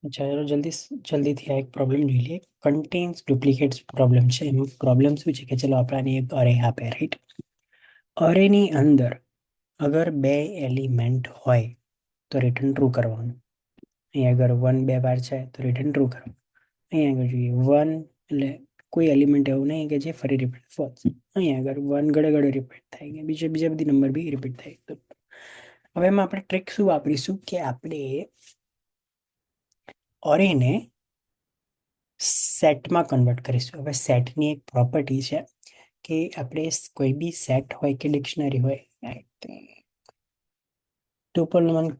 ચલો જલ્દીથી આ એક પ્રોબ્લેમ જોઈ લઈએ. કન્ટેન્સ ડુપ્લિકેટ્સ પ્રોબ્લેમ છે. એમાં પ્રોબ્લેમ શું છે કે ચલો આપણાને એક અરે આપે, રાઈટ? અરેની અંદર અગર બે એલિમેન્ટ હોય તો રિટર્ન ટ્રુ કરવાનું. અહીં આગળ વન બે વાર છે તો રિટર્ન ટ્રુ કરવાનું. અહીં આગળ જોઈએ વન એટલે કોઈ એલિમેન્ટ એવું નહીં કે જે ફરી રિપીટ ફોલ્સ. અહીં આગળ વન ઘડે ઘડે રિપીટ થાય કે બીજા બધી નંબર બી રિપીટ થાય. તો હવે એમાં આપણે ટ્રિક શું વાપરીશું કે આપણે અરેને સેટમાં કન્વર્ટ કરીશું. હવે સેટની એક પ્રોપર્ટી છે કે આપણે કોઈ બી સેટ હોય કે ડિક્શનરી હોય તો પણ મને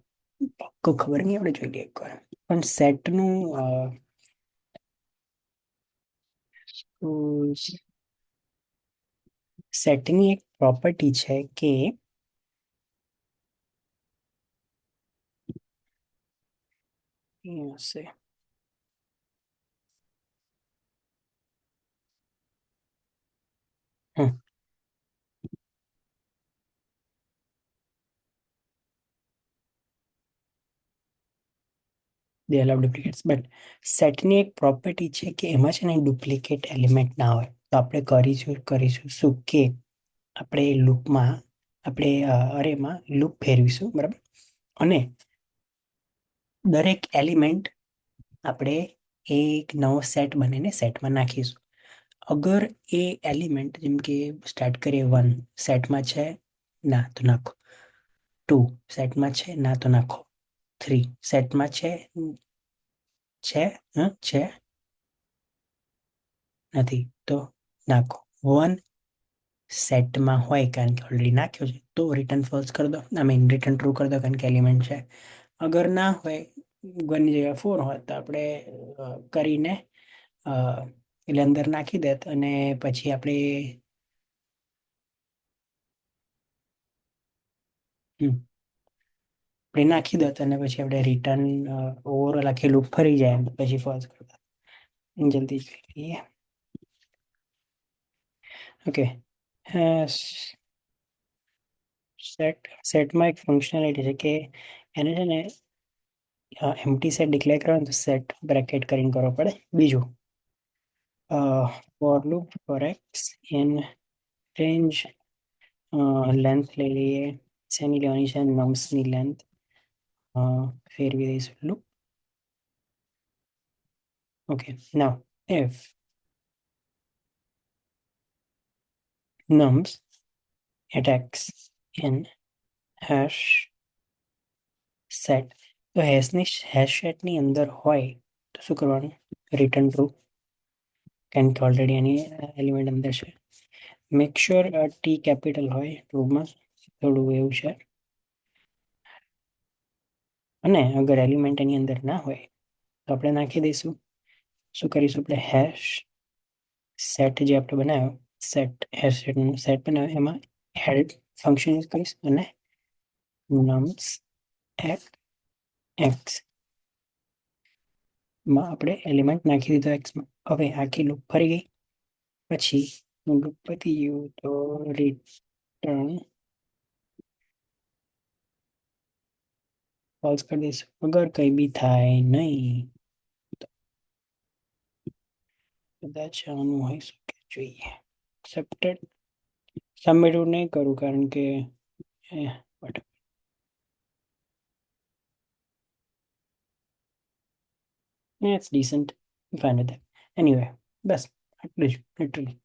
પાક્કું ખબર નહીં, આપણે જોઈ લઈએ એકવાર. પણ સેટનું સેટની એક પ્રોપર્ટી છે કે હશે હમ દે અલાઉ ડુપ્લિકેટ્સ, બટ સેટની એક પ્રોપર્ટી છે કે એમાં છે ને ડુપ્લિકેટ એલિમેન્ટ ના હોય. તો આપણે કરીશું શું કે આપણે લૂપમાં આપણે અરેમાં લૂપ ફેરવીશું, બરાબર? અને દરેક એલિમેન્ટ આપણે એક નવો સેટ બનાવીને સેટમાં નાખીશું. અગર એ એલિમેન્ટ જેમ કે સ્ટાર્ટ કરીએ વન, સેટમાં છે ના તો નાખો. ટુ સેટમાં છે ના તો નાખો. થ્રી સેટમાં છે નથી તો નાખો. વન સેટમાં હોય કારણ કે ઓલરેડી નાખ્યો છે તો રિટર્ન ફોલ્સ કરી દો, આઈ મીન રિટર્ન ટ્રુ કરી દો કારણ કે એલિમેન્ટ છે. અગર ના હોય, વનની જગ્યાએ ફોર હોય તો આપણે કરીને એટલે અંદર નાખી દેત અને પછી આપણે આપણે નાખી દત અને પછી આપણે રિટર્ન ઓવરઓલ આખી લૂપ ફરી જાય પછી ફોલ્સ કરતા. જલ્દી જોઈ લઈએ. ઓકે, સેટમાં એક ફંક્શનાલિટી છે કે એને છે ને એમ્પ્ટી સેટ ડિક્લેર કરવાનું તો સેટ બ્રેકેટ કરીને કરવો પડે. બીજું for loop for x in range length લઈ લઈએ. શેની લેવાની છે? નમ્સની લેન્થ ફેરવી દઈશું loop. Okay, now if nums at x in hash set, તો હેશ સેટની અંદર હોય તો શું કરવાનું? રિટર્ન ટ્રુ, કારણ કે ઓલરેડી એની એલિમેન્ટ અંદર છે. મેક શ્યોર ટી કેપિટલ હોય ટ્રુમાં, થોડું એવું છે. અને અગર એલિમેન્ટ એની અંદર ના હોય તો આપણે નાખી દઈશું. શું કરીશું? આપણે હેશ સેટ જે આપણે બનાવ્યો, હેશ સેટનો સેટ બનાવ્યો એમાં એડ ફંક્શન યુઝ કરીશ અને નમ્સ એટ એક્સ માં આપણે એલિમેન્ટ નાખી દીધો એક્સમાં. હવે આખી લૂપ ફરી ગઈ. પછી લૂપ પતી ગયું તો રિટર્ન ફોલ્સ કરી દઈશું. અગર કંઈ બી થાય નહીં તો કદાચ આનું હોઈ શકે. જોઈએ એક્સેપ્ટેડ. સબમિટ નહીં કરું કારણ કે it's decent. I'm fine with that. Anyway, બસ આટલું જ લિટરલી.